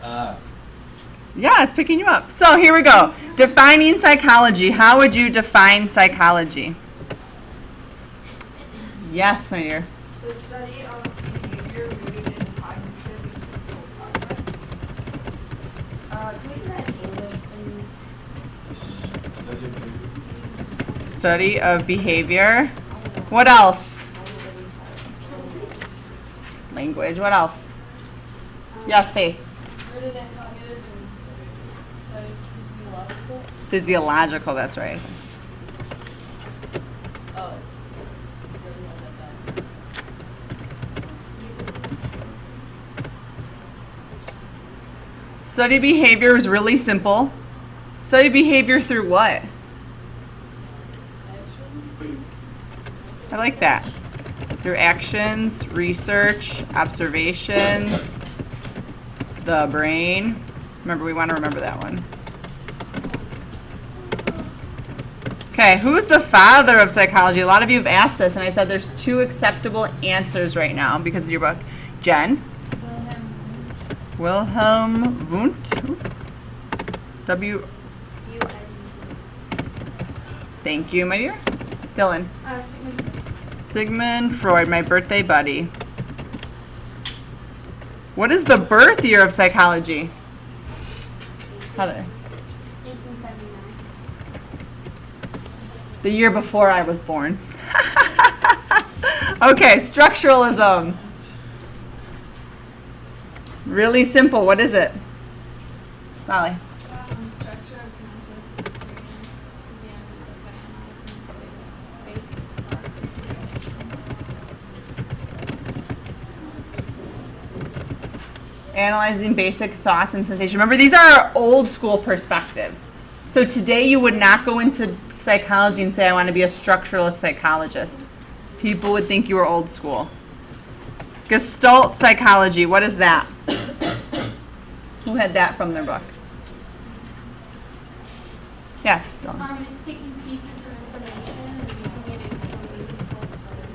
Yeah, it's picking you up. So here we go. Defining psychology. How would you define psychology? Yes, my dear. The study of behavior rooted in cognitive and physical progress. Can we do that in English, please? Study of behavior. What else? Language. What else? Yes, Faith. Rooted in cognitive and physiological. Physiological, that's right. Oh. Study behavior is really simple. Study behavior through what? I like that. Through actions, research, observations, the brain. Remember, we want to remember that one. Okay, who's the father of psychology? A lot of you have asked this, and I said there's 2 acceptable answers right now because of your book. Jen? Wilhelm Wundt. W. Thank you, my dear. Dylan? Sigmund Freud, my birthday buddy. What is the birth year of psychology? Heather? 1879. The year before I was born. Okay, structuralism. Really simple. What is it? Molly? Structure of conscious experience can be understood by analyzing basic thoughts and sensations. Analyzing basic thoughts and sensations. Remember, these are our old school perspectives. So today you would not go into psychology and say, I want to be a structuralist psychologist. People would think you were old school. Gestalt psychology, what is that? Who had that from their book? Yes, Dylan. It's taking pieces of information and making it into a meaningful pattern.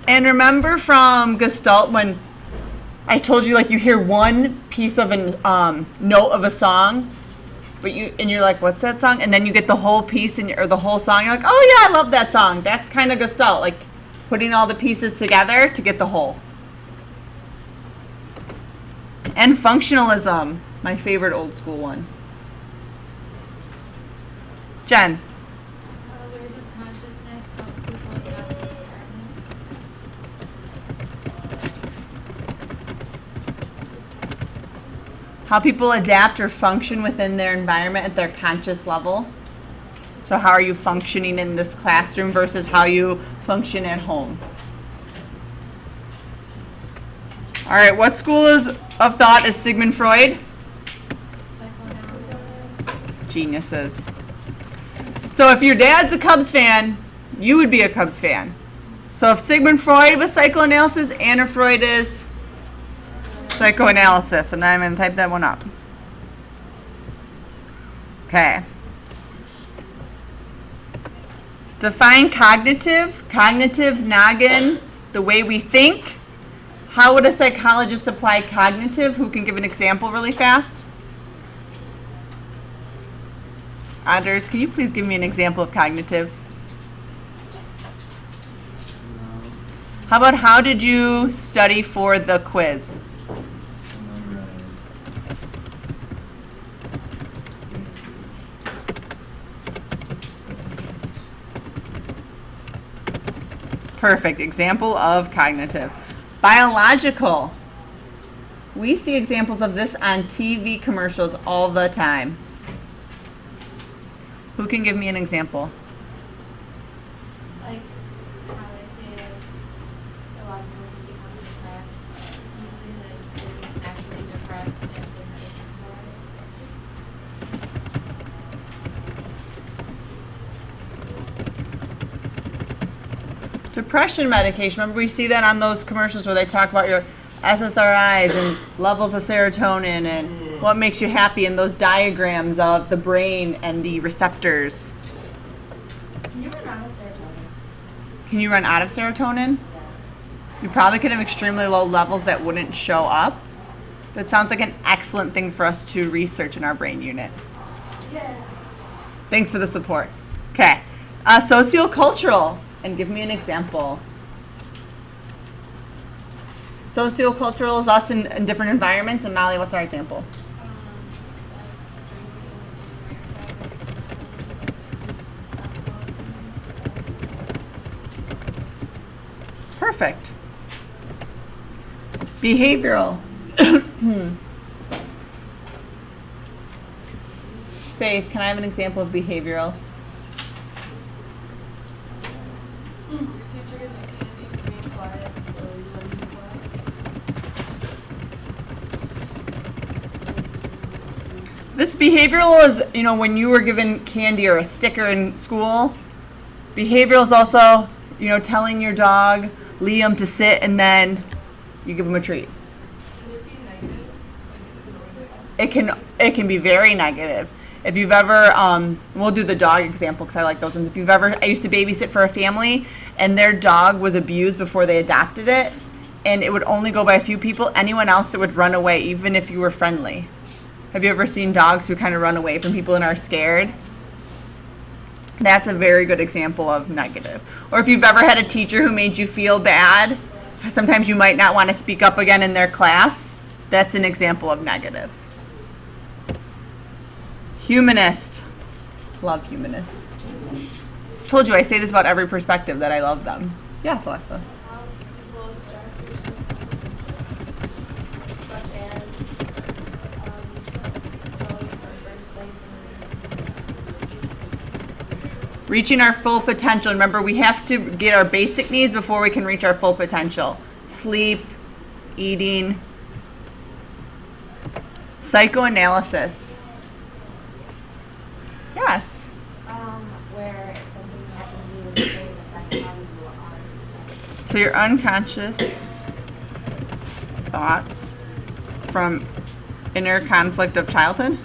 And remember from Gestalt when I told you, like, you hear one piece of a note of a song, but you're like, what's that song? And then you get the whole piece or the whole song. You're like, oh yeah, I love that song. That's kind of Gestalt, like putting all the pieces together to get the whole. And functionalism, my favorite old school one. Jen. There's a consciousness of people adapt to the environment. How people adapt or function within their environment at their conscious level. So how are you functioning in this classroom versus how you function at home? All right, what school of thought is Sigmund Freud? Geniuses. So if your dad's a Cubs fan, you would be a Cubs fan. So if Sigmund Freud was psychoanalysis, Anna Freud is psychoanalysis, and I'm going to type that one up. Okay. Define cognitive. Cognitive, noggin, the way we think. How would a psychologist apply cognitive? Who can give an example really fast? Anders, can you please give me an example of cognitive? How about how did you study for the quiz? Perfect. Example of cognitive. Biological. We see examples of this on TV commercials all the time. Who can give me an example? Like how they say a lot of people can become depressed. Usually that is naturally depressed and there's medicine for it. Depression medication. Remember we see that on those commercials where they talk about your SSRIs and levels of serotonin and what makes you happy and those diagrams of the brain and the receptors. You were not a serotonin. Can you run out of serotonin? You probably could have extremely low levels that wouldn't show up. That sounds like an excellent thing for us to research in our brain unit. Thanks for the support. Okay. Sociocultural. And give me an example. Sociocultural is us in different environments. And Molly, what's our example? Perfect. Behavioral. Faith, can I have an example of behavioral? Your teacher gets a candy for being quiet, so you want to be quiet. This behavioral is, when you were given candy or a sticker in school. Behavioral is also, telling your dog, Liam, to sit, and then you give him a treat. Can it be negative? Like, is it always like, It can be very negative. If you've ever, we'll do the dog example because I like those ones. If you've ever, I used to babysit for a family and their dog was abused before they adopted it, and it would only go by a few people. Anyone else, it would run away, even if you were friendly. Have you ever seen dogs who kind of run away from people and are scared? That's a very good example of negative. Or if you've ever had a teacher who made you feel bad, sometimes you might not want to speak up again in their class. That's an example of negative. Humanist. Love humanist. Told you I say this about every perspective that I love them. Yes, Alexa. How people start their such as goals for first place and Reaching our full potential. Remember, we have to get our basic needs before we can reach our full potential. Sleep, eating. Psychoanalysis. Yes. where if something happens to you, it affects how you are. So your unconscious thoughts from inner conflict of childhood.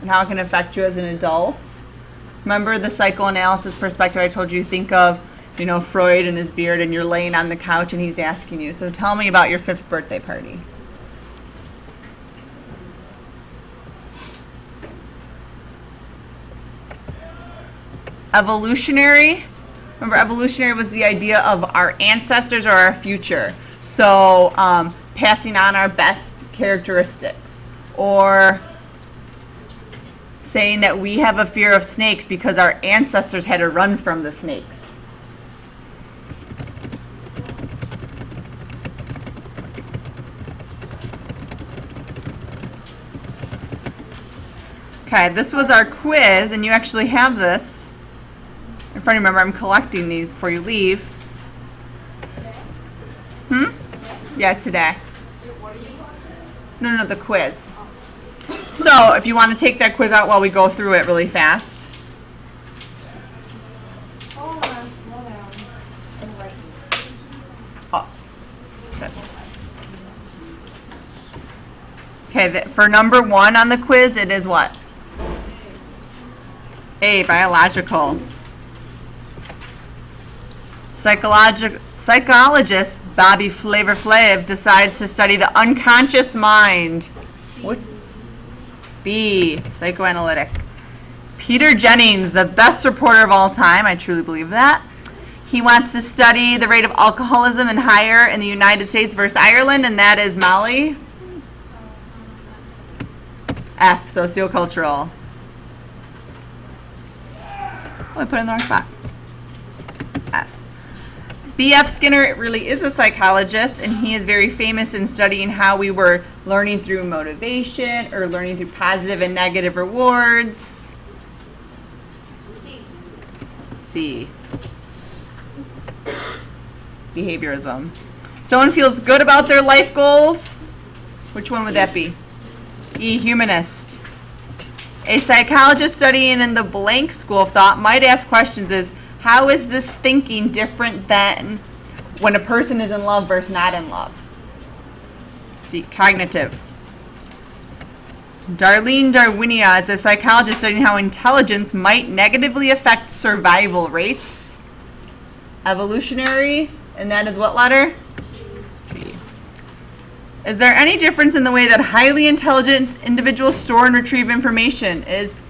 And how it can affect you as an adult. Remember the psychoanalysis perspective I told you, think of, Freud and his beard, and you're laying on the couch and he's asking you, so tell me about your 5th birthday party. Evolutionary. Remember, evolutionary was the idea of our ancestors or our future. So passing on our best characteristics, or saying that we have a fear of snakes because our ancestors had to run from the snakes. Okay, this was our quiz, and you actually have this in front of you. Remember, I'm collecting these before you leave. Yeah, today. No, the quiz. So, if you want to take that quiz out while we go through it really fast. Hold on, slow down. And right. Oh. Okay, for number 1 on the quiz, it is what? A, biological. Psychologist Bobby Flavor Flav decides to study the unconscious mind. What? B, psychoanalytic. Peter Jennings, the best reporter of all time. I truly believe that. He wants to study the rate of alcoholism and higher in the United States versus Ireland, and that is Molly. F, sociocultural. Oh, I put it in the wrong spot. F. B.F. Skinner really is a psychologist, and he is very famous in studying how we were learning through motivation or learning through positive and negative rewards. C. Behaviorism. Someone feels good about their life goals. Which one would that be? E. Humanist. A psychologist studying in the blank school of thought might ask questions as, how is this thinking different than when a person is in love versus not in love? D. Cognitive. Darlene Darwinia is a psychologist studying how intelligence might negatively affect survival rates. Evolutionary, and that is what letter? G. Is there any difference in the way that highly intelligent individuals store and retrieve information? Is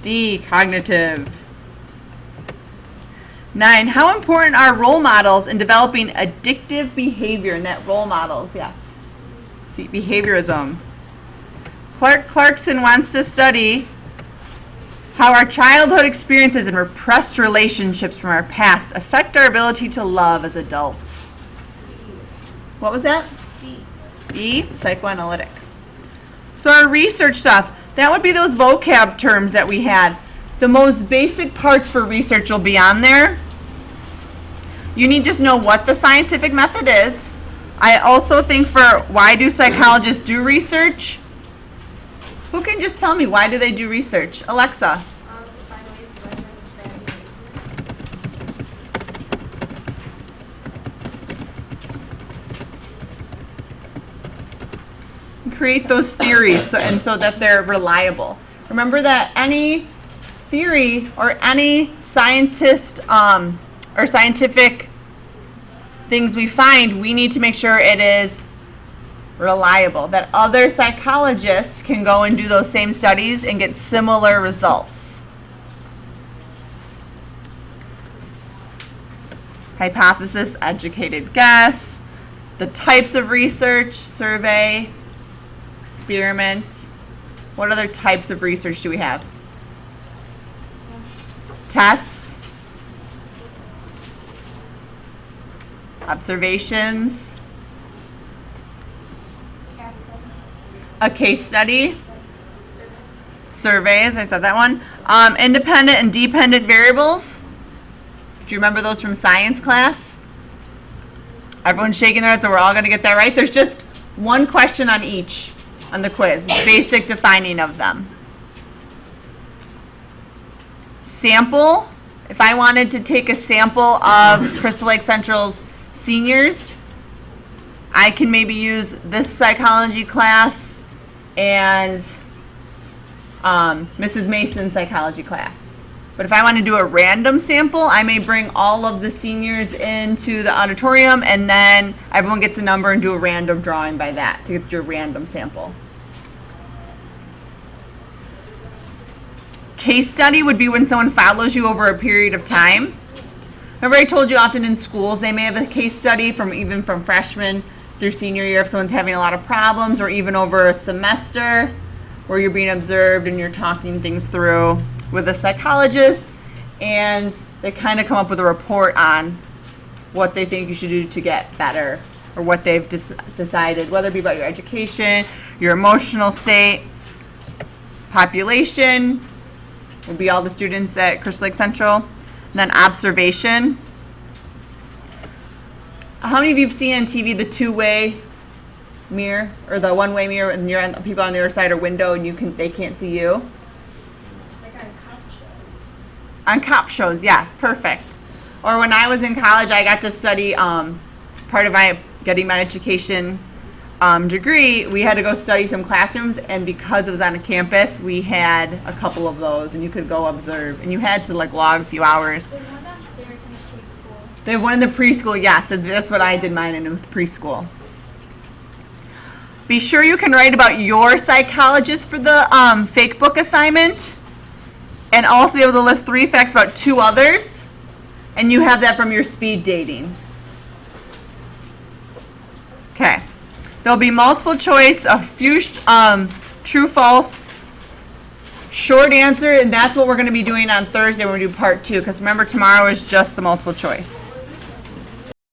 D, cognitive. 9, how important are role models in developing addictive behavior? And that role models, yes. See, behaviorism. Clarkson wants to study how our childhood experiences and repressed relationships from our past affect our ability to love as adults. What was that? B, psychoanalytic. So our research stuff, that would be those vocab terms that we had. The most basic parts for research will be on there. You need to just know what the scientific method is. I also think for why do psychologists do research? Who can just tell me why do they do research? Alexa. To find ways to measure the strategy. Create those theories so that they're reliable. Remember that any theory or any scientist or scientific things we find, we need to make sure it is reliable, that other psychologists can go and do those same studies and get similar results. Hypothesis, educated guess, the types of research, survey, experiment. What other types of research do we have? Tests, observations, a case study, surveys, I said that one. Independent and dependent variables. Do you remember those from science class? Everyone's shaking their head, so we're all going to get that right. There's just one question on each on the quiz, basic defining of them. Sample. If I wanted to take a sample of Crystal Lake Central's seniors, I can maybe use this psychology class and Mrs. Mason's psychology class. But if I want to do a random sample, I may bring all of the seniors into the auditorium and then everyone gets a number and do a random drawing by that to get your random sample. Case study would be when someone follows you over a period of time. Remember I told you often in schools they may have a case study even from freshman through senior year if someone's having a lot of problems, or even over a semester where you're being observed and you're talking things through with a psychologist, and they kind of come up with a report on what they think you should do to get better, or what they've decided, whether it be about your education, your emotional state. Population would be all the students at Crystal Lake Central. And then observation. How many of you have seen on TV the two-way mirror or the one-way mirror, and you're on, people on the other side are window and they can't see you? Like on cop shows. On cop shows, yes, perfect. Or when I was in college, I got to study part of my getting my education degree. We had to go study some classrooms, and because it was on a campus, we had a couple of those, and you could go observe, and you had to like log a few hours. There's one downstairs in the preschool. They have one in the preschool, yes. That's what I did mine in preschool. Be sure you can write about your psychologist for the fake book assignment, and also be able to list 3 facts about 2 others, and you have that from your speed dating. Okay. There'll be multiple choice, a few true, false, short answer, and that's what we're going to be doing on Thursday when we do part 2, because remember tomorrow is just the multiple choice.